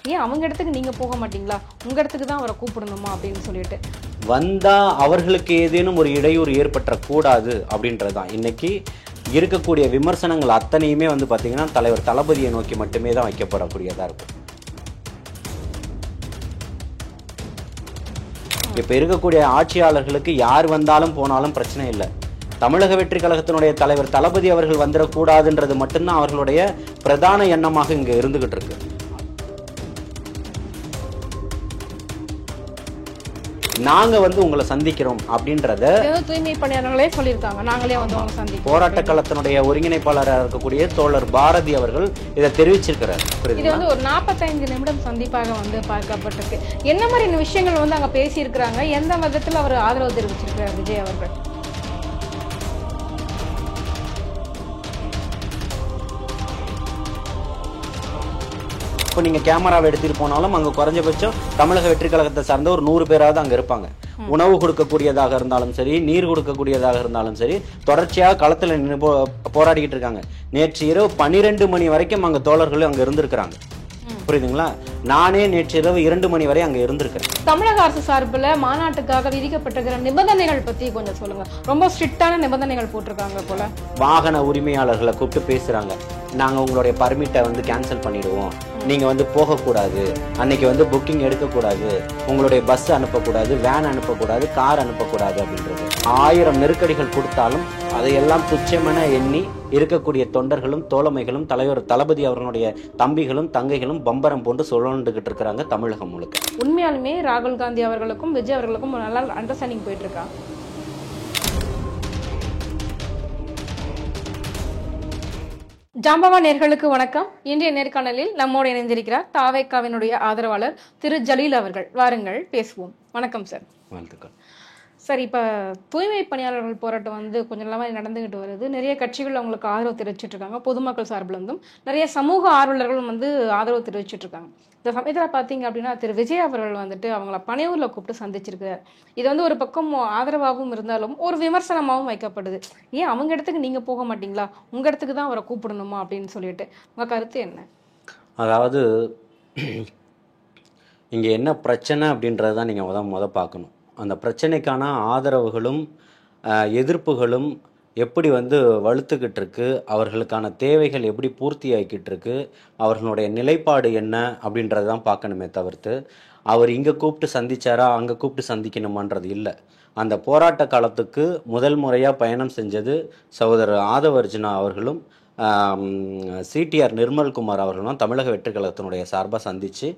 ஏன் அவங்க இடத்துக்கு நீங்க போக மாட்டீங்களா, உங்க இடத்துக்கு தான் அவரை கூப்பிடணுமா அப்படின்னு சொல்லிட்டு வந்தா அவர்களுக்கு ஏதேனும் ஒரு இடையூறு ஏற்பட்ட கூடாது அப்படின்றதுதான் இன்னைக்கு இருக்கக்கூடிய விமர்சனங்கள் அத்தனையுமே வந்து பார்த்தீங்கன்னா தலைவர் தளபதியை நோக்கி மட்டுமே தான் வைக்கப்படக்கூடியதா இருக்கும். இப்ப இருக்கக்கூடிய ஆட்சியாளர்களுக்கு யார் வந்தாலும் போனாலும் பிரச்சனை இல்லை. தமிழக வெற்றி கழகத்தினுடைய தலைவர் தளபதி அவர்கள் வந்துடக்கூடாதுன்றது மட்டும்தான் அவர்களுடைய பிரதான எண்ணமாக இங்க இருந்துகிட்டு இருக்கு. நாங்க வந்து உங்களை சந்திக்கிறோம் அப்படின்றத தூய்மை பணியாளர்களே சொல்லியிருக்காங்க. நாங்களே வந்து அவங்க சந்திக்கிறோம். போராட்ட களத்தினுடைய ஒருங்கிணைப்பாளராக இருக்கக்கூடிய தோழர் பாரதி அவர்கள் இதை தெரிவிச்சிருக்கிறார். இது வந்து ஒரு 45 நிமிடம் சந்திப்பாக வந்து பார்க்கப்பட்டிருக்கு. என்ன மாதிரி விஷயங்கள் வந்து அங்க பேசி இருக்கிறாங்க, எந்த விதத்துல அவர் ஆதரவு தெரிவிச்சிருக்கிறார் விஜய் அவர்கள்? இப்போ நீங்கள் கேமராவை எடுத்துகிட்டு போனாலும் அங்கே குறைஞ்சபட்சம் தமிழக வெற்றி கழகத்தை சார்ந்த ஒரு 100 பேராவது அங்கே இருப்பாங்க. உணவு கொடுக்கக்கூடியதாக இருந்தாலும் சரி, நீர் கொடுக்கக்கூடியதாக இருந்தாலும் சரி, தொடர்ச்சியாக களத்தில் நின்று போராடிக்கிட்டு இருக்காங்க. நேற்று இரவு 12 மணி வரைக்கும் அங்கே தோழர்கள் அங்கே இருந்திருக்கிறாங்க. புரியுதுங்களா? நானே நேற்று இரவு 2 மணி வரை அங்கே இருந்திருக்கிறேன். தமிழக அரசு சார்பில் மாநாட்டுக்காக விதிக்கப்பட்டிருக்கிற நிபந்தனைகள் பத்தி கொஞ்சம் சொல்லுங்க. ரொம்ப ஸ்ட்ரிக்டான நிபந்தனைகள் போட்டிருக்காங்க போல. வாகன உரிமையாளர்களை கூப்பிட்டு பேசுறாங்க. நாங்க உங்களுடைய பர்மிட்டை வந்து கேன்சல் பண்ணிடுவோம், நீங்க வந்து போகக்கூடாது, அன்னைக்கு வந்து புக்கிங் எடுக்கக்கூடாது, உங்களுடைய பஸ் அனுப்பக்கூடாது, வேன் அனுப்பக்கூடாது, கார் அனுப்பக்கூடாது அப்படின்றது 1000 நெருக்கடிகள் கொடுத்தாலும் அதையெல்லாம் துச்சமென எண்ணி இருக்கக்கூடிய தொண்டர்களும் தோழமைகளும் தலைவர் தளபதி அவர்களுடைய தம்பிகளும் தங்கைகளும் பம்பரம் போன்று சுழண்டுகிட்டு இருக்கிறாங்க தமிழகம் முழுக்க. உண்மையாலுமே ராகுல் காந்தி அவர்களுக்கும் விஜய் அவர்களுக்கும் ஒரு நல்ல அண்டர்ஸ்டாண்டிங் போயிட்டு இருக்கா? ஜாம்பவா நேர்களுக்கு வணக்கம். இன்றைய நேர்காணலில் நம்மோடு இணைந்திருக்கிறார் தாவேக்காவினுடைய ஆதரவாளர் திரு ஜலீல் அவர்கள். வாருங்கள் பேசுவோம். வணக்கம் சார். வாழ்த்துக்கள் சார். இப்போ தூய்மை பணியாளர்கள் போராட்டம் வந்து கொஞ்சம் இல்லாமல் நடந்துகிட்டு வருது. நிறைய கட்சிகள் அவங்களுக்கு ஆதரவு தெரிவிச்சுட்டு இருக்காங்க. பொதுமக்கள் சார்பில் இருந்தும் நிறைய சமூக ஆர்வலர்களும் வந்து ஆதரவு தெரிவிச்சுட்டு இருக்காங்க. இந்த சமயத்தில் பார்த்தீங்க அப்படின்னா திரு விஜய் அவர்கள் வந்துட்டு அவங்கள பனையூரில் கூப்பிட்டு சந்திச்சிருக்காரு. இது வந்து ஒரு பக்கம் ஆதரவாகவும் இருந்தாலும் ஒரு விமர்சனமாகவும் வைக்கப்படுது. ஏன் அவங்க இடத்துக்கு நீங்கள் போக மாட்டீங்களா, உங்கள் இடத்துக்கு தான் அவரை கூப்பிடணுமா அப்படின்னு சொல்லிட்டு உங்கள் கருத்து என்ன? அதாவது இங்கே என்ன பிரச்சனை அப்படின்றது தான் நீங்கள் முத பார்க்கணும். அந்த பிரச்சனைக்கான ஆதரவுகளும் எதிர்ப்புகளும் எப்படி வந்து வலுத்துக்கிட்டு இருக்கு, அவர்களுக்கான தேவைகள் எப்படி பூர்த்தி ஆகிக்கிட்டு இருக்கு, அவர்களுடைய நிலைப்பாடு என்ன அப்படின்றது தான் பார்க்கணுமே தவிர்த்து அவர் இங்கே கூப்பிட்டு சந்திச்சாரா அங்கே கூப்பிட்டு சந்திக்கணுமான்றது இல்லை. அந்த போராட்ட காலத்துக்கு முதல் முறையாக பயணம் செஞ்சது சகோதரர் ஆதவர்ஜுனா அவர்களும் சிடிஆர் நிர்மல்குமார் அவர்களும் தமிழக வெற்றி கழகத்தினுடைய சார்பாக சந்தித்து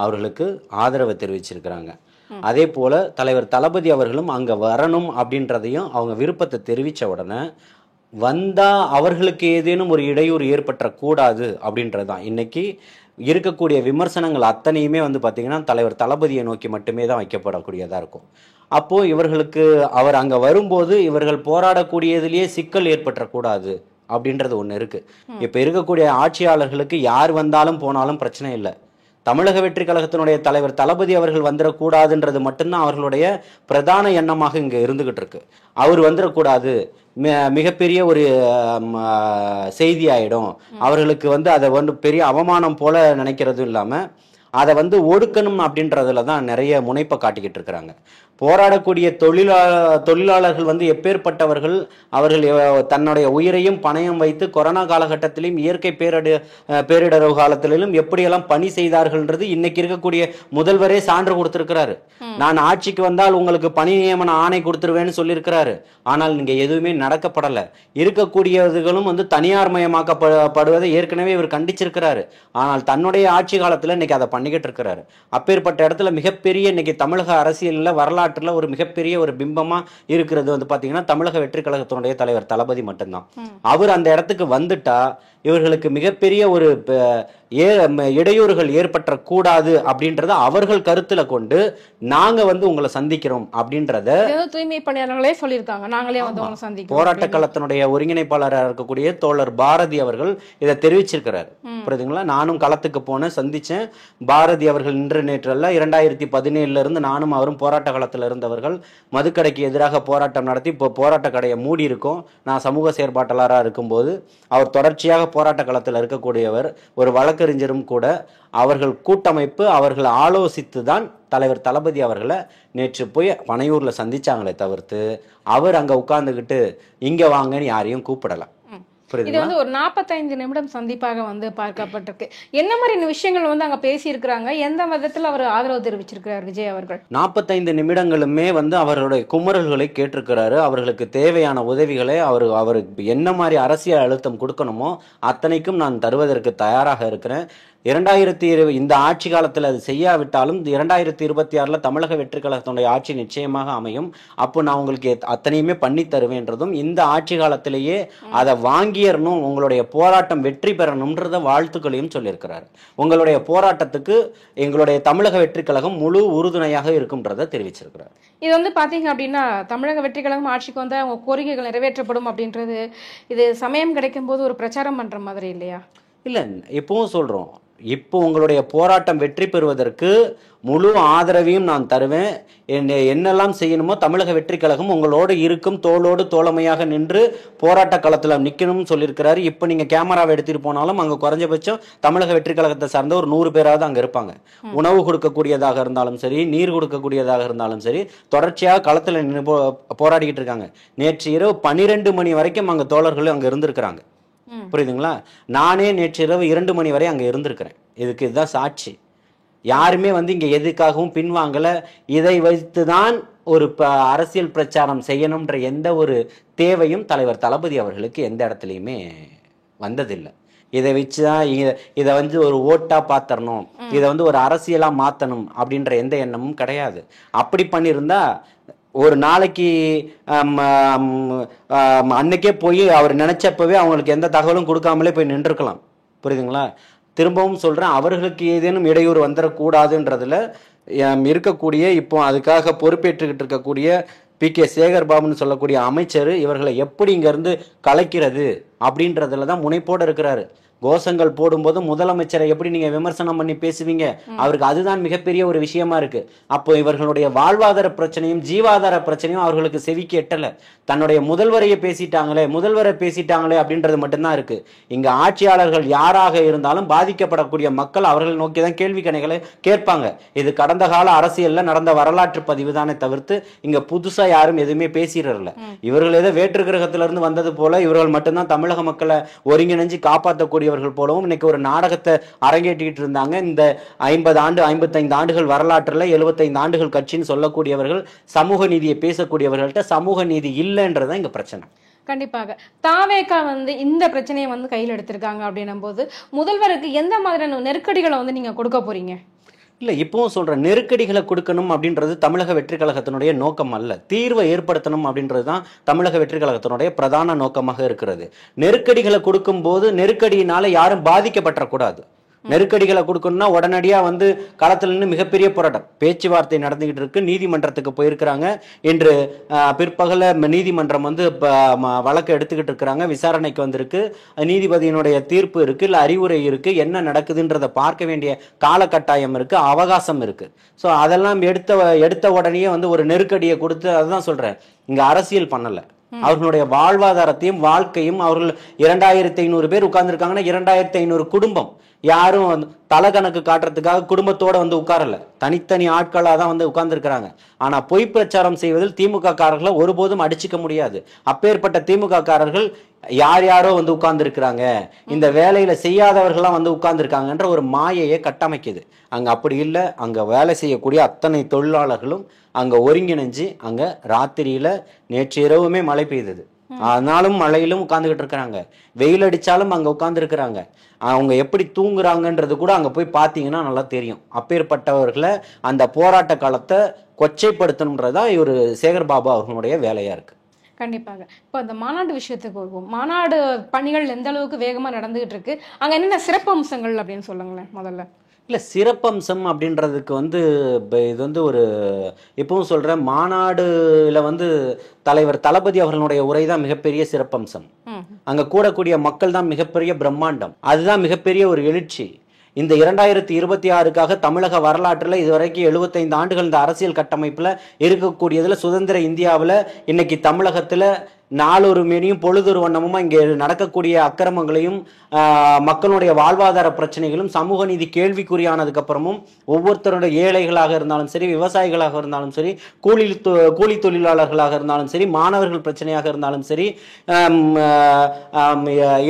அவர்களுக்கு ஆதரவை தெரிவிச்சிருக்கிறாங்க. அதே போல தலைவர் தளபதி அவர்களும் அங்கே வரணும் அப்படின்றதையும் அவங்க விருப்பத்தை தெரிவித்த உடனே வந்தா அவர்களுக்கு ஏதேனும் ஒரு இடையூறு ஏற்பட்டக்கூடாது அப்படின்றதுதான் இன்னைக்கு இருக்கக்கூடிய விமர்சனங்கள் அத்தனையுமே வந்து பார்த்தீங்கன்னா தலைவர் தளபதியை நோக்கி மட்டுமே தான் வைக்கப்படக்கூடியதாக இருக்கும். அப்போது இவர்களுக்கு அவர் அங்கே வரும்போது இவர்கள் போராடக்கூடியதிலேயே சிக்கல் ஏற்பட்டக்கூடாது அப்படின்றது ஒன்று இருக்குது. இப்போ இருக்கக்கூடிய ஆட்சியாளர்களுக்கு யார் வந்தாலும் போனாலும் பிரச்சனை இல்லை. தமிழக வெற்றி கழகத்தினுடைய தலைவர் தளபதி அவர்கள் வந்துடக்கூடாதுன்றது மட்டும்தான் அவர்களுடைய பிரதான எண்ணமாக இங்கே இருந்துகிட்டு இருக்கு. அவர் வந்துடக்கூடாது, மிகப்பெரிய ஒரு செய்தி ஆயிடும், அவர்களுக்கு வந்து அதை வந்து பெரிய அவமானம் போல நினைக்கிறதும் இல்லாமல் அதை வந்து ஒடுக்கணும் அப்படின்றதுல தான் நிறைய முனைப்பை காட்டிக்கிட்டு இருக்கிறாங்க. போராடக்கூடிய தொழிலாளர்கள் வந்து எப்பேற்பட்டவர்கள், அவர்கள் தன்னுடைய உயிரையும் பணயம் வைத்து கொரோனா காலகட்டத்திலும் இயற்கை பேரிடர் காலத்திலும் எப்படியெல்லாம் பணி செய்தார்கள்ன்றது இன்னைக்கு இருக்கக்கூடிய முதல்வரே சான்று கொடுத்திருக்கிறாரு. நான் ஆட்சிக்கு வந்தால் உங்களுக்கு பணி நியமன ஆணை கொடுத்துருவேன்னு சொல்லியிருக்கிறாரு. ஆனால் இங்க எதுவுமே நடக்கப்படலை. இருக்கக்கூடியவர்களும் வந்து தனியார் மயமாக்கப்படுவதை ஏற்கனவே இவர் கண்டிச்சிருக்கிறாரு. ஆனால் தன்னுடைய ஆட்சி காலத்துல இன்னைக்கு அதை பண்ணிக்கிட்டு இருக்கிறாரு. அப்பேற்பட்ட இடத்துல மிகப்பெரிய இன்னைக்கு தமிழக அரசியல்ல வரலாற்றுல ஒரு மிகப்பெரிய ஒரு பிம்பமா இருக்கிறது வந்து பாத்தீங்கன்னா தமிழக வெற்றி கழகத்தினுடைய தலைவர் தளபதி மட்டும்தான். அவர் அந்த இடத்துக்கு வந்துட்டா இவர்களுக்கு மிகப்பெரிய ஒரு இடையூறுகள் ஏற்பட்டக்கூடாது அப்படின்றத அவர்கள் கருத்துல கொண்டு நாங்க வந்து உங்களை சந்திக்கிறோம் அப்படின்றத தூய்மை பணியாளர்களே சொல்லியிருக்காங்க. நாங்களே வந்து உங்களை சந்திக்கிறோம். போராட்ட களத்தினுடைய ஒருங்கிணைப்பாளராக இருக்கக்கூடிய தோழர் பாரதி அவர்கள் இதை தெரிவிச்சிருக்கிறார். புரியுதுங்களா? நானும் களத்துக்கு போனேன், சந்திச்சேன். பாரதி அவர்கள் இன்று நேற்றல்ல 2017 இருந்து நானும் அவரும் போராட்ட களத்தில் இருந்தவர்கள். மதுக்கடைக்கு எதிராக போராட்டம் நடத்தி இப்போ போராட்ட கடையை மூடி இருக்கோம். நான் சமூக செயற்பாட்டாளராக இருக்கும்போது அவர் தொடர்ச்சியாக போராட்ட களத்தில் இருக்கக்கூடியவர். ஒரு வழக்கு வழக்கறிஞரும் கூட அவர்கள் கூட்டமைப்பு அவர்கள் ஆலோசித்து தான் தலைவர் தளபதி அவர்களை நேற்று போய் பனையூர்ல சந்திச்சாங்களே தவிர்த்து அவர் அங்க உட்கார்ந்துக்கிட்டு இங்க வாங்கன்னு யாரையும் கூப்பிடலாம். இது வந்து ஒரு 45 நிமிடம் சந்திப்பாக வந்து பார்க்கப்பட்டிருக்கு. என்ன மாதிரி விஷயங்கள் வந்து அங்க பேசி இருக்கிறாங்க, எந்த விதத்துல அவர் ஆதரவு தெரிவிச்சிருக்கிறார் விஜய் அவர்கள்? 45 நிமிடங்களுமே வந்து அவர்களுடைய குமுறல்களை கேட்டிருக்கிறாரு. அவர்களுக்கு தேவையான உதவிகளை அவருக்கு என்ன மாதிரி அரசியல் அழுத்தம் கொடுக்கணுமோ அத்தனைக்கும் நான் தருவதற்கு தயாராக இருக்கிறேன். 2020 இந்த ஆட்சி காலத்தில் அது செய்யாவிட்டாலும் 2026 தமிழக வெற்றி கழகத்தினுடைய ஆட்சி நிச்சயமாக அமையும். அப்போ நான் உங்களுக்கு அத்தனையுமே பண்ணி தருவேன்றதும், இந்த ஆட்சி காலத்திலேயே அதை வாங்கியறணும், உங்களுடைய போராட்டம் வெற்றி பெறணும்ன்றத வாழ்த்துக்களையும் சொல்லியிருக்கிறார். உங்களுடைய போராட்டத்துக்கு எங்களுடைய தமிழக வெற்றி கழகம் முழு உறுதுணையாக இருக்கும்ன்றதை தெரிவிச்சிருக்கிறார். இது வந்து பாத்தீங்க அப்படின்னா தமிழக வெற்றி கழகம் ஆட்சிக்கு வந்தா அவங்க கோரிக்கைகள் நிறைவேற்றப்படும் அப்படின்றது இது சமயம் கிடைக்கும் போது ஒரு பிரச்சாரம் பண்ற மாதிரி இல்லையா? இல்லை, இப்பவும் சொல்றோம், இப்போ உங்களுடைய போராட்டம் வெற்றி பெறுவதற்கு முழு ஆதரவையும் நான் தருவேன். என்னெல்லாம் செய்யணுமோ தமிழக வெற்றி கழகம் உங்களோடு இருக்கும், தோளோடு தோழமையாக நின்று போராட்ட களத்தில் நிற்கணும்னு சொல்லியிருக்கிறாரு. இப்போ நீங்க கேமராவை எடுத்துட்டு போனாலும் அங்க குறைஞ்சபட்சம் தமிழக வெற்றி கழகத்தை சார்ந்த ஒரு 100 பேராவது அங்க இருப்பாங்க. உணவு கொடுக்கக்கூடியதாக இருந்தாலும் சரி, நீர் கொடுக்கக்கூடியதாக இருந்தாலும் சரி, தொடர்ச்சியாக களத்தில் நின்று போராடிக்கிட்டு இருக்காங்க. நேற்று இரவு 12 மணி வரைக்கும் அங்க தோழர்கள் அங்க இருந்திருக்கிறாங்க. புரியுதுங்களா? நானே நேற்று இரவு 2 மணி வரை அங்க இருந்திருக்கிறேன். இதுதான் சாட்சி. யாருமே வந்து இங்க எதுக்காகவும் பின்வாங்கல. இதை வைத்துதான் ஒரு அரசியல் பிரச்சாரம் செய்யணும்ன்ற எந்த ஒரு தேவையும் தலைவர் தளபதி அவர்களுக்கு எந்த இடத்துலையுமே வந்ததில்லை. இதை வச்சுதான் இதை வந்து ஒரு ஓட்டா பாத்தரணும், இதை வந்து ஒரு அரசியலா மாத்தணும் அப்படின்ற எந்த எண்ணமும் கிடையாது. அப்படி பண்ணியிருந்தா ஒரு நாளைக்கு அன்னைக்கே போய் அவர் நினைச்சப்பவே அவங்களுக்கு எந்த தகவலும் கொடுக்காமலே போய் நின்றுக்கலாம். புரியுதுங்களா? திரும்பவும் சொல்றேன், அவர்களுக்கு ஏதேனும் இடையூறு வந்துடக்கூடாதுன்றதுல இருக்கக்கூடிய இப்போ அதுக்காக பொறுப்பேற்றுக்கிட்டு இருக்கக்கூடிய பி.கே. சேகர் பாபுன்னு சொல்லக்கூடிய அமைச்சர் இவர்களை எப்படி இங்க இருந்து கலைக்கிறது அப்படின்றதுலதான் முனைப்போடு இருக்கிறாரு. கோஷங்கள் போடும்போது முதலமைச்சரை எப்படி நீங்க விமர்சனம் பண்ணி பேசுவீங்க? அவருக்கு அதுதான் மிகப்பெரிய ஒரு விஷயமா இருக்கு. அப்போ இவர்களுடைய வாழ்வாதார பிரச்சனையும் ஜீவாதார பிரச்சனையும் அவர்களுக்கு செவிக்கு எட்டல. தன்னுடைய முதல்வரை பேசிட்டாங்களே அப்படின்றது மட்டும்தான் இருக்கு. இங்க ஆட்சியாளர்கள் யாராக இருந்தாலும் பாதிக்கப்படக்கூடிய மக்கள் அவர்கள் நோக்கி தான் கேள்வி கணைகளை கேட்பாங்க. இது கடந்த கால அரசியல்ல நடந்த வரலாற்று பதிவு தானே தவிர்த்து இங்க புதுசா யாரும் எதுவுமே பேசிடல. இவர்கள் ஏதோ வேற்று கிரகத்திலிருந்து வந்தது போல இவர்கள் மட்டும்தான் தமிழக மக்களை ஒருங்கிணைஞ்சு காப்பாற்றக்கூடிய போலவும் இன்னைக்கு ஒரு நாடகத்தை அரங்கேற்றிட்டு இருந்தாங்க. இந்த 55 ஆண்டுகள் வரலாற்றுல 75 ஆண்டுகள் கட்சின்னு சொல்லக்கூடியவர்கள் சமூக நீதியை பேசக்கூடியவர்கள்ட்ட சமூக நீதி இல்லைன்றதுதான் இங்க பிரச்சனை. கண்டிப்பாக தாவேகா வந்து இந்த பிரச்சனையை வந்து கையில் எடுத்திருக்காங்க அப்படின்னும் போது முதல்வருக்கு எந்த மாதிரியான நெருக்கடிகளை வந்து நீங்க கொடுக்க போறீங்க? இல்லை, இப்பவும் சொல்கிறேன், நெருக்கடிகளை கொடுக்கணும் அப்படின்றது தமிழக வெற்றி கழகத்தினுடைய நோக்கம் அல்ல. தீர்வை ஏற்படுத்தணும் அப்படின்றது தான் தமிழக வெற்றி கழகத்தினுடைய பிரதான நோக்கமாக இருக்கிறது. நெருக்கடிகளை கொடுக்கும்போது நெருக்கடியினால யாரும் பாதிக்கப்படக்கூடாது. நெருக்கடிகளை கொடுக்கணும்னா உடனடியா வந்து களத்துல நின்று மிகப்பெரிய போராட்டம் பேச்சுவார்த்தை நடந்துகிட்டு இருக்கு. நீதிமன்றத்துக்கு போயிருக்கிறாங்க. இன்று பிற்பகல நீதிமன்றம் வந்து வழக்கு எடுத்துக்கிட்டு இருக்கிறாங்க. விசாரணைக்கு வந்திருக்கு. நீதிபதியினுடைய தீர்ப்பு இருக்கு, இல்ல அறிவுரை இருக்கு, என்ன நடக்குதுன்றத பார்க்க வேண்டிய காலகட்டாயம் இருக்கு, அவகாசம் இருக்கு. ஸோ அதெல்லாம் எடுத்த உடனே வந்து ஒரு நெருக்கடியை கொடுத்து, அதுதான் சொல்றேன், இங்க அரசியல் பண்ணல. அவர்களுடைய வாழ்வாதாரத்தையும் வாழ்க்கையும், அவர்கள் 2500 பேர் உட்கார்ந்துருக்காங்கன்னா 2500 குடும்பம் யாரும் தலை கணக்கு காட்டுறதுக்காக குடும்பத்தோட வந்து உட்காரல, தனித்தனி ஆட்களாக தான் வந்து உட்கார்ந்துருக்கிறாங்க. ஆனா பொய் பிரச்சாரம் செய்வதில் திமுக காரர்களை ஒருபோதும் அடிச்சுக்க முடியாது. அப்பேற்பட்ட திமுக காரர்கள் யாரோ வந்து உட்கார்ந்து இருக்கிறாங்க, இந்த வேலையில செய்யாதவர்கள்லாம் வந்து உட்கார்ந்து இருக்காங்கன்ற ஒரு மாயையை கட்டமைக்குது. அங்க அப்படி இல்லை. அங்க வேலை செய்யக்கூடிய அத்தனை தொழிலாளர்களும் அங்க ஒருங்கிணைஞ்சு அங்க ராத்திரியில நேற்று இரவுமே மழை பெய்தது, ஆனாலும் மழையிலும் உட்கார்ந்துகிட்டு இருக்கிறாங்க. வெயில் அடிச்சாலும் அங்க உட்கார்ந்து இருக்கிறாங்க. அவங்க எப்படி தூங்குறாங்கன்றது கூட அங்க போய் பார்த்தீங்கன்னா நல்லா தெரியும். அப்பேற்பட்டவர்களை அந்த போராட்ட காலத்தை கொச்சைப்படுத்தணுன்றதா இவர் சேகர் பாபு அவர்களுடைய வேலையா இருக்கு. கண்டிப்பாக. இப்போ அந்த மாநாடு விஷயத்துக்கு வருவோம். மாநாடு பணிகள் எந்த அளவுக்கு வேகமா நடந்துகிட்டு இருக்கு, அங்க என்னென்ன சிறப்பு அம்சங்கள் அப்படின்னு சொல்லுங்களேன் முதல்ல. இல்லை, சிறப்பம்சம் அப்படின்றதுக்கு வந்து இது வந்து ஒரு இப்பவும் சொல்கிறேன், மாநாடுல வந்து தலைவர் தளபதி அவர்களுடைய உரை தான் மிகப்பெரிய சிறப்பம்சம். அங்கே கூடக்கூடிய மக்கள் தான் மிகப்பெரிய பிரம்மாண்டம். அதுதான் மிகப்பெரிய ஒரு எழுச்சி. இந்த 2026க்காக தமிழக வரலாற்றில் இதுவரைக்கும் 75 ஆண்டுகள் இந்த அரசியல் கட்டமைப்பில் இருக்கக்கூடியதில் சுதந்திர இந்தியாவில் இன்னைக்கு தமிழகத்தில் நாளொரு மேனியும் பொழுதொரு வண்ணமுமா இங்கே நடக்கக்கூடிய அக்கிரமங்களையும் மக்களுடைய வாழ்வாதார பிரச்சனைகளும் சமூக நீதி கேள்விக்குறியானதுக்கு அப்புறமும் ஒவ்வொருத்தருடைய ஏழைகளாக இருந்தாலும் சரி, விவசாயிகளாக இருந்தாலும் சரி, கூலி தொழிலாளர்களாக இருந்தாலும் சரி, மாணவர்கள் பிரச்சனையாக இருந்தாலும் சரி,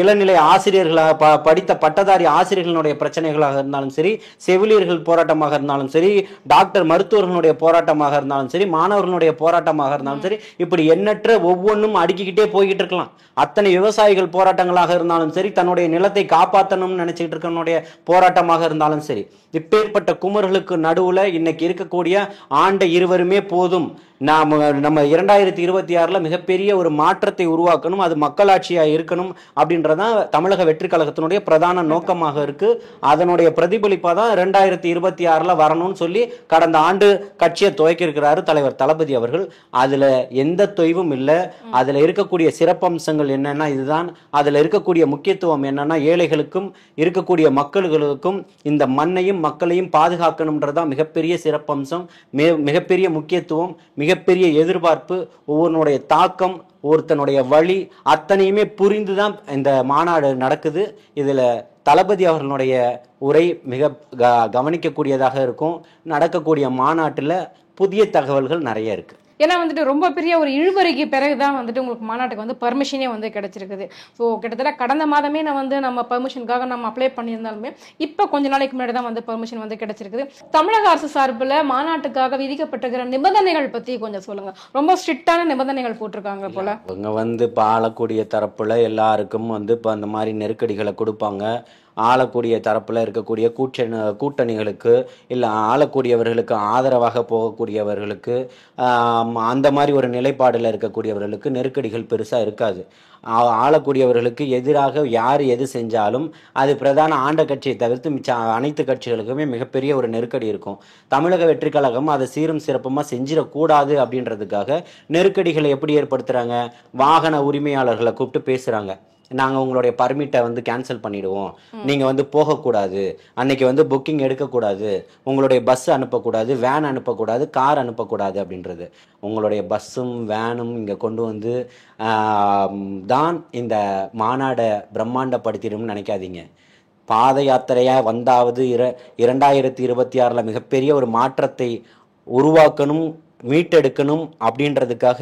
இளநிலை ஆசிரியர்களாக படித்த பட்டதாரி ஆசிரியர்களுடைய பிரச்சனைகளாக இருந்தாலும் சரி, செவிலியர்கள் போராட்டமாக இருந்தாலும் சரி, டாக்டர் மருத்துவர்களுடைய போராட்டமாக இருந்தாலும் சரி, மாணவர்களுடைய போராட்டமாக இருந்தாலும் சரி, இப்படி எண்ணற்ற ஒவ்வொன்றும் அடுக்கிக்கிட்டே போய்கிட்டு இருக்கலாம். அத்தனை விவசாயிகள் போராட்டங்களாக இருந்தாலும் சரி, தன்னுடைய நிலத்தை காப்பாற்றணும்னு நினைச்சிட்டு இருக்கனுடைய போராட்டமாக இருந்தாலும் சரி, இப்பேற்பட்ட குமர்களுக்கு நடுவுல இன்னைக்கு இருக்கக்கூடிய ஆண்ட இருவருமே போதும், நம்ம 2026 மிகப்பெரிய ஒரு மாற்றத்தை உருவாக்கணும், அது மக்களாட்சியா இருக்கணும் அப்படின்றதான் தமிழக வெற்றி கழகத்தினுடைய பிரதான நோக்கமாக இருக்கு. அதனுடைய பிரதிபலிப்பா தான் 2026 வரணும்னு சொல்லி கடந்த ஆண்டு கட்சியை துவக்கியிருக்கிறாரு தலைவர் தளபதி அவர்கள். அதுல எந்த தொய்வும் இல்லை. அதுல இருக்கக்கூடிய சிறப்பம்சங்கள் என்னன்னா இதுதான். அதுல இருக்கக்கூடிய முக்கியத்துவம் என்னன்னா ஏழைகளுக்கும் இருக்கக்கூடிய மக்களுக்கும் இந்த மண்ணையும் மக்களையும் பாதுகாக்கணும்ன்றதான் மிகப்பெரிய சிறப்பம்சம், மிகப்பெரிய முக்கியத்துவம், மிகப்பெரிய எதிர்பார்ப்பு, ஒவ்வொருடைய தாக்கம், ஒருத்தனுடைய வழி அத்தனையுமே புரிந்துதான் இந்த மாநாடு நடக்குது. இதுல தளபதி அவர்களுடைய உரை மிக கவனிக்கக்கூடியதாக இருக்கும். நடக்கக்கூடிய மாநாட்டில் புதிய தகவல்கள் நிறைய இருக்கு. ஏன்னா வந்துட்டு ரொம்ப பெரிய ஒரு இழுபறிக்கு பிறகுதான் வந்துட்டு உங்களுக்கு மாநாட்டுக்கு வந்து பர்மிஷனே வந்து கிடைச்சிருக்குது. ஸோ கிட்டத்தட்ட கடந்த மாதமே நம்ம பர்மிஷனுக்காக நம்ம அப்ளை பண்ணியிருந்தாலுமே இப்போ கொஞ்ச நாளைக்கு முன்னாடி தான் வந்து பர்மிஷன் வந்து கிடைச்சிருக்குது. தமிழக அரசு சார்பில் மாநாட்டுக்காக விதிக்கப்பட்டிருக்கிற நிபந்தனைகள் பற்றி கொஞ்சம் சொல்லுங்க. ரொம்ப ஸ்ட்ரிக்டான நிபந்தனைகள் போட்டிருக்காங்க போல. இவங்க வந்து இப்போ ஆளக்கூடிய தரப்புல எல்லாருக்கும் வந்து இப்போ அந்த மாதிரி நெருக்கடிகளை கொடுப்பாங்க. ஆளக்கூடிய தரப்பில் இருக்கக்கூடிய கூட்டணிகளுக்கு இல்லை ஆளக்கூடியவர்களுக்கு ஆதரவாக போகக்கூடியவர்களுக்கு அந்த மாதிரி ஒரு நிலைப்பாடில் இருக்கக்கூடியவர்களுக்கு நெருக்கடிகள் பெருசாக இருக்காது. ஆளக்கூடியவர்களுக்கு எதிராக யார் எது செஞ்சாலும் அது பிரதான ஆண்ட கட்சியை தவிர்த்து மிச்ச அனைத்து கட்சிகளுக்குமே மிகப்பெரிய ஒரு நெருக்கடி இருக்கும். தமிழக வெற்றி கழகம் அதை சீரும் சிறப்புமாக செஞ்சிடக்கூடாது அப்படின்றதுக்காக நெருக்கடிகளை எப்படி ஏற்படுத்துகிறாங்க? வாகன உரிமையாளர்களை கூப்பிட்டு பேசுகிறாங்க. நாங்கள் உங்களுடைய பர்மிட்டை வந்து கேன்சல் பண்ணிடுவோம், நீங்கள் வந்து போகக்கூடாது, அன்னைக்கு வந்து புக்கிங் எடுக்கக்கூடாது, உங்களுடைய பஸ் அனுப்பக்கூடாது, வேன் அனுப்பக்கூடாது, கார் அனுப்பக்கூடாது அப்படின்றது. உங்களுடைய பஸ்ஸும் வேனும் இங்கே கொண்டு வந்து தான் இந்த மாநாடை பிரம்மாண்டப்படுத்திடும்னு நினைக்காதீங்க. பாத யாத்திரையாக வந்தாவது 2026 மிகப்பெரிய ஒரு மாற்றத்தை உருவாக்கணும், மீட்டெடுக்கணும் அப்படின்றதுக்காக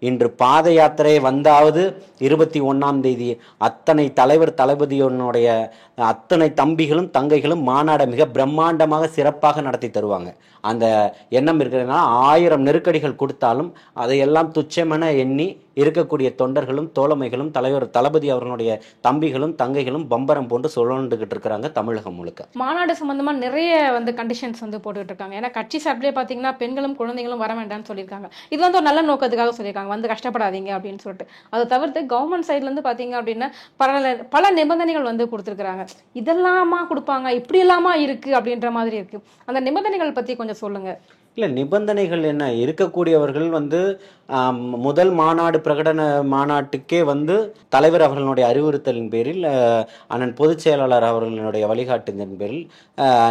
இன்று பாத யாத்திரை வந்தாவது 21ஆம் தேதி அத்தனை தலைவர் தளபதியோனுடைய அத்தனை தம்பிகளும் தங்கைகளும் மாநாடை மிக பிரம்மாண்டமாக சிறப்பாக நடத்தி தருவாங்க. அந்த எண்ணம் இருக்கிறதுனால 1000 நெருக்கடிகள் கொடுத்தாலும் அதையெல்லாம் துச்சமென எண்ணி இருக்கக்கூடிய தொண்டர்களும் தோழமைகளும் தலைவர் தளபதி அவர்களுடைய தம்பிகளும் தங்கைகளும் பம்பரம் போன்று சொல்லிக்கிட்டு இருக்கிறாங்க தமிழகம் முழுக்க. மாநாடு சம்பந்தமா நிறைய வந்து கண்டிஷன்ஸ் வந்து போட்டுக்கிட்டு இருக்காங்க. ஏன்னா கட்சி சார்பிலே பார்த்தீங்கன்னா பெண்களும் குழந்தைகளும் வர வேண்டாம்னு சொல்லியிருக்காங்க. இது வந்து ஒரு நல்ல நோக்கத்துக்காக சொல்லியிருக்காங்க, வந்து கஷ்டப்படாதீங்க அப்படின்னு சொல்லிட்டு. அதை தவிர்த்து கவர்மெண்ட் சைட்ல இருந்து பார்த்தீங்க அப்படின்னா பல நிபந்தனைகள் வந்து கொடுத்துருக்காங்க. இதெல்லாமா கொடுப்பாங்க, இப்படி எல்லாமா இருக்கு அப்படின்ற மாதிரி இருக்கு. அந்த நிபந்தனைகள் பத்தி கொஞ்சம் சொல்லுங்க. இல்லை, நிபந்தனைகள் என்ன? இருக்கக்கூடியவர்கள் வந்து முதல் மாநாடு பிரகடன மாநாட்டுக்கே வந்து தலைவர் அவர்களுடைய அறிவுறுத்தலின் பேரில் அண்ணன் பொதுச் செயலாளர் அவர்களுடைய வழிகாட்டுதலின் பேரில்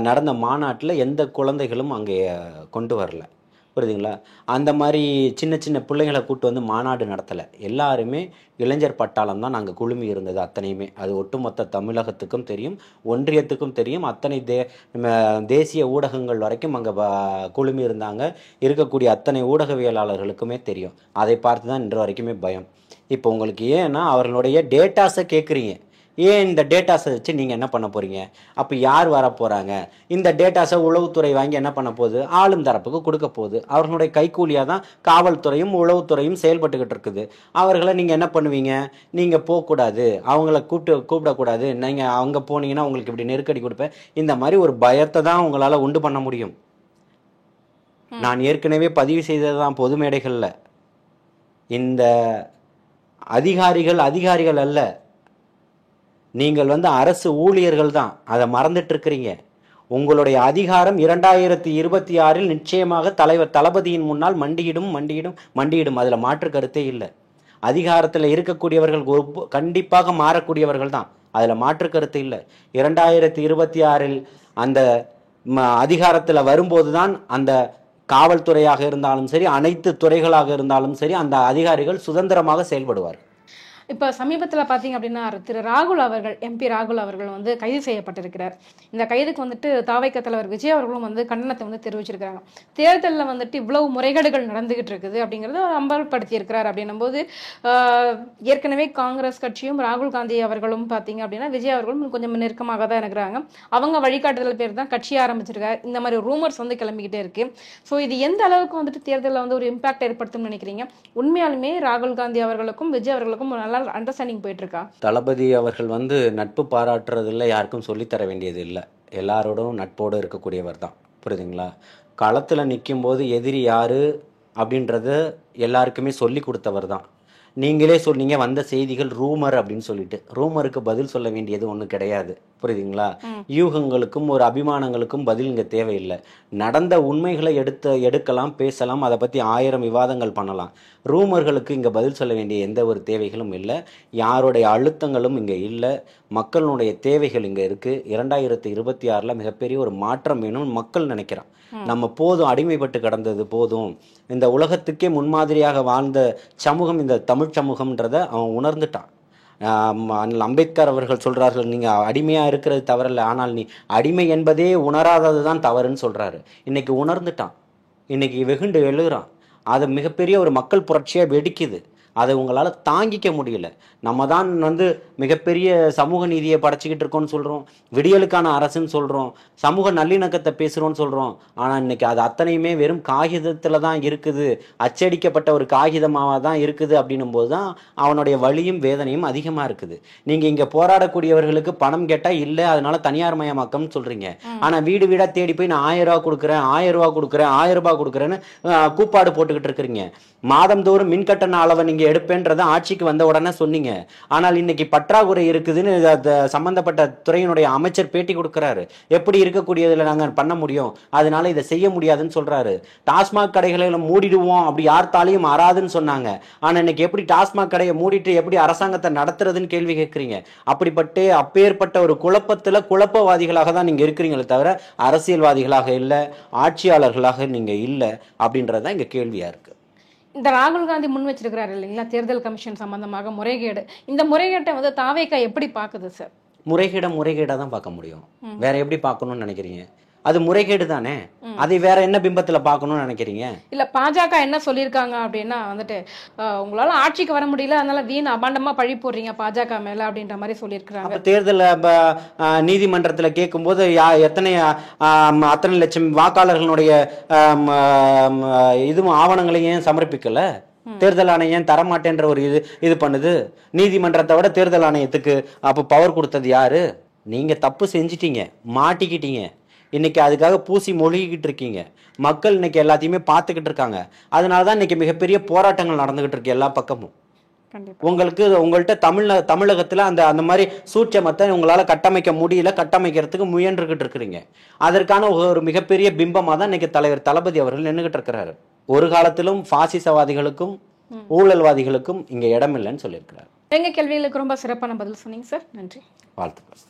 நடந்த மாநாட்டில் எந்த குழந்தைகளும் அங்கே கொண்டு வரல. புரியுதுங்களா? அந்த மாதிரி சின்ன சின்ன பிள்ளைங்களை கூட்டு வந்து மாநாடு நடத்தலை. எல்லாருமே இளைஞர் பட்டாளம் தான் நாங்கள் குழுமி இருந்தது அத்தனையுமே. அது ஒட்டுமொத்த தமிழகத்துக்கும் தெரியும், ஒன்றியத்துக்கும் தெரியும், அத்தனை தேசிய ஊடகங்கள் வரைக்கும் அங்கே குழுமி இருந்தாங்க. இருக்கக்கூடிய அத்தனை ஊடகவியலாளர்களுக்குமே தெரியும். அதை பார்த்து தான் இன்று வரைக்குமே பயம். இப்போ உங்களுக்கு ஏன்னா அவர்களுடைய டேட்டாஸை கேட்குறீங்க. ஏன் இந்த டேட்டாஸை வச்சு நீங்கள் என்ன பண்ண போகிறீங்க? அப்போ யார் வர போகிறாங்க? இந்த டேட்டாஸை உளவுத்துறை வாங்கி என்ன பண்ண போகுது? ஆளும் தரப்புக்கு கொடுக்க போகுது. அவர்களுடைய கைக்கூலியாக தான் காவல்துறையும் உளவுத்துறையும் செயல்பட்டுக்கிட்டு இருக்குது. அவர்களை நீங்கள் என்ன பண்ணுவீங்க? நீங்கள் போகக்கூடாது, அவங்கள கூப்பிடக்கூடாது, நீங்கள் அவங்க போனீங்கன்னா உங்களுக்கு இப்படி நெருக்கடி கொடுப்பேன், இந்த மாதிரி ஒரு பயத்தை தான் உங்களால் உண்டு பண்ண முடியும். நான் ஏற்கனவே பதிவு செய்தது பொது மேடைகளில், இந்த அதிகாரிகள் அல்ல, நீங்கள் வந்து அரசு ஊழியர்கள் தான். அதை மறந்துட்டு இருக்கிறீங்க. உங்களுடைய அதிகாரம் 2026 நிச்சயமாக தலைவர் தளபதியின் முன்னால் மண்டியிடும். அதில் மாற்று கருத்தே இல்லை. அதிகாரத்தில் இருக்கக்கூடியவர்கள் கண்டிப்பாக மாறக்கூடியவர்கள் தான், அதில் மாற்று கருத்து இல்லை. 2026 அந்த அதிகாரத்தில் வரும்போது தான் அந்த காவல்துறையாக இருந்தாலும் சரி, அனைத்து துறைகளாக இருந்தாலும் சரி, அந்த அதிகாரிகள் சுதந்திரமாக செயல்படுவார். இப்போ சமீபத்தில் பார்த்தீங்க அப்படின்னா திரு ராகுல் அவர்கள், எம்பி ராகுல் அவர்கள் வந்து கைது செய்யப்பட்டிருக்கிறார். இந்த கைதுக்கு வந்துட்டு தாவைக்க தலைவர் விஜய் அவர்களும் வந்து கண்டனத்தை வந்து தெரிவிச்சிருக்காங்க. தேர்தலில் வந்துட்டு இவ்வளவு முறைகேடுகள் நடந்துகிட்டு இருக்குது அப்படிங்கிறத அவர் அம்பலப்படுத்தி இருக்கிறார். அப்படின்னும் போது ஏற்கனவே காங்கிரஸ் கட்சியும் ராகுல் காந்தி அவர்களும் பார்த்தீங்க அப்படின்னா விஜய் அவர்களும் கொஞ்சம் நெருக்கமாக தான் இருக்கிறாங்க. அவங்க வழிகாட்டுதல் பேர் தான் கட்சி ஆரம்பிச்சிருக்காரு. இந்த மாதிரி ரூமர்ஸ் வந்து கிளம்பிக்கிட்டே இருக்கு. ஸோ இது எந்த அளவுக்கு வந்துட்டு தேர்தலில் வந்து ஒரு இம்பாக்ட் ஏற்படுத்தும்னு நினைக்கிறீங்க? உண்மையாலுமே ராகுல் காந்தி அவர்களுக்கும் விஜய் அவர்களுக்கும் ஒரு அண்டர்ஸ்டாண்டிங் போயிட்டு இருக்கா? தளபதி அவர்கள் வந்து நட்பு பாராட்டுறதில்ல, யாருக்கும் சொல்லித்தர வேண்டியது இல்லை. எல்லாரோடும் நட்போடு இருக்கக்கூடியவர் தான். புரியுதுங்களா? களத்தில் நிற்கும் போது எதிரி யாரு அப்படின்றத எல்லாருக்குமே சொல்லி கொடுத்தவர் தான். நீங்களே சொன்னீங்க வந்த செய்திகள் ரூமர் அப்படின்னு சொல்லிட்டு. ரூமருக்கு பதில் சொல்ல வேண்டியது ஒன்றும் கிடையாது. புரியுதுங்களா? யூகங்களுக்கும் ஒரு அபிமானங்களுக்கும் பதில் இங்கே தேவையில்லை. நடந்த உண்மைகளை எடுக்கலாம், பேசலாம், அதை பற்றி 1000 விவாதங்கள் பண்ணலாம். ரூமர்களுக்கு இங்கே பதில் சொல்ல வேண்டிய எந்த ஒரு தேவைகளும் இல்லை. யாருடைய அழுத்தங்களும் இங்கே இல்லை. மக்களுடைய தேவைகள் இங்கே இருக்குது. 2026 மிகப்பெரிய ஒரு மாற்றம் வேணும்னு மக்கள் நினைக்கிறான். நம்ம போதும், அடிமைப்பட்டு கிடந்தது போதும், இந்த உலகத்துக்கே முன்மாதிரியாக வாழ்ந்த சமூகம் இந்த தமிழ் சமூகம்ன்றதை அவன் உணர்ந்துட்டான். அம்பேத்கர் அவர்கள் சொல்றார்கள், நீங்க அடிமையா இருக்கிறது தவறல்ல, ஆனால் நீ அடிமை என்பதே உணராதது தான் தவறுன்னு சொல்றாரு. இன்னைக்கு உணர்ந்துட்டான், இன்னைக்கு வெகுண்டு எழுகிறான். அது மிகப்பெரிய ஒரு மக்கள் புரட்சியா வெடிக்குது. அதை உங்களால் தாங்கிக்க முடியல. நம்ம தான் வந்து மிகப்பெரிய சமூக நீதியை படைச்சிக்கிட்டு இருக்கோம்னு சொல்கிறோம், விடியலுக்கான அரசுன்னு சொல்கிறோம், சமூக நல்லிணக்கத்தை பேசுகிறோன்னு சொல்கிறோம். ஆனால் இன்னைக்கு அது அத்தனையுமே வெறும் காகிதத்தில் தான் இருக்குது, அச்சடிக்கப்பட்ட ஒரு காகிதமாக தான் இருக்குது. அப்படின்னும் போது தான் அவனுடைய வலியும் வேதனையும் அதிகமாக இருக்குது. நீங்கள் இங்கே போராடக்கூடியவர்களுக்கு பணம் கேட்டால் இல்லை, அதனால தனியார் மயமாக்கம்னு சொல்கிறீங்க. ஆனால் வீடு வீடாக தேடி போய் நான் 1000 ரூபா கொடுக்குறேன், 1000 ரூபா கொடுக்குறேன், 1000 ரூபாய் கொடுக்குறேன்னு கூப்பாடு போட்டுக்கிட்டு இருக்கிறீங்க. மாதந்தோறும் மின் கட்டண அளவை நீங்க எடுப்பேன்றத ஆட்சிக்கு வந்த உடனே சொன்னீங்க. ஆனால் இன்னைக்கு பற்றாக்குறை இருக்குதுன்னு சம்பந்தப்பட்ட துறையினுடைய அமைச்சர் பேட்டி கொடுக்கிறாரு. எப்படி இருக்கக்கூடியதுல நாங்க பண்ண முடியும், அதனால இதை செய்ய முடியாதுன்னு சொல்றாரு. டாஸ்மாக் கடைகளை மூடிடுவோம், அப்படி யார்த்தாலையும் மாறாதுன்னு சொன்னாங்க. ஆனா இன்னைக்கு எப்படி டாஸ்மாக் கடையை மூடிட்டு எப்படி அரசாங்கத்தை நடத்துறதுன்னு கேள்வி கேட்கறீங்க. அப்பேற்பட்ட ஒரு குழப்பவாதிகளாக தான் நீங்க இருக்கிறீங்களே தவிர அரசியல்வாதிகளாக இல்லை, ஆட்சியாளர்களாக நீங்க இல்லை அப்படின்றதான் இங்க கேள்வியா இருக்கு. இந்த ராகுல் காந்தி முன் வச்சிருக்கிறாரு இல்லைங்களா தேர்தல் கமிஷன் சம்பந்தமாக முறைகேடு, இந்த முறைகேட்டை வந்து தாவேகா எப்படி பாக்குது சார்? முறைகேடா தான் பார்க்க முடியும். வேற எப்படி பார்க்கணும்னு நினைக்கிறீங்க? அது முறைகேடு தானே. அதை வேற என்ன பிம்பத்துல பார்க்கணும்னு நினைக்கிறீங்க? இல்ல பாஜக என்ன சொல்லியிருக்காங்க அப்படின்னா வந்துட்டு உங்களால ஆட்சிக்கு வர முடியல, அதனால வீண் அபாண்டமா பழி போடுறீங்க பாஜக மேல அப்படின்ற மாதிரி சொல்லியிருக்காங்க. தேர்தல் நீதிமன்றத்துல கேட்கும் போது அத்தனை லட்சம் வாக்காளர்களுடைய இதுவும் ஆவணங்களையும் சமர்ப்பிக்கல. தேர்தல் ஆணையம் தரமாட்டேன்ற ஒரு இது பண்ணுது. நீதிமன்றத்தை விட தேர்தல் ஆணையத்துக்கு அப்ப பவர் கொடுத்தது யாரு? நீங்க தப்பு செஞ்சிட்டீங்க, மாட்டிக்கிட்டீங்க. இன்னைக்கு அதுக்காக பூசி மொழிகிட்டு இருக்கீங்க. மக்கள் இன்னைக்கு எல்லாத்தையுமே பார்த்துக்கிட்டு இருக்காங்க. அதனாலதான் இன்னைக்கு மிகப்பெரிய போராட்டங்கள் நடந்துகிட்டு இருக்கு எல்லா பக்கமும். உங்கள்கிட்ட தமிழகத்துல அந்த மாதிரி சூட்சமத்தை உங்களால கட்டமைக்க முடியல, கட்டமைக்கிறதுக்கு முயன்றுகிட்டு இருக்கிறீங்க. அதற்கான ஒரு மிகப்பெரிய பிம்பமா தான் இன்னைக்கு தலைவர் தளபதி அவர்கள் நின்றுகிட்டு இருக்கிறாரு. ஒரு காலத்திலும் பாசிசவாதிகளுக்கும் ஊழல்வாதிகளுக்கும் இங்க இடம் இல்லைன்னு சொல்லியிருக்கிறார். எங்க கேள்விகளுக்கு ரொம்ப சிறப்பான பதில் சொன்னீங்க சார். நன்றி, வாழ்த்துக்கள்.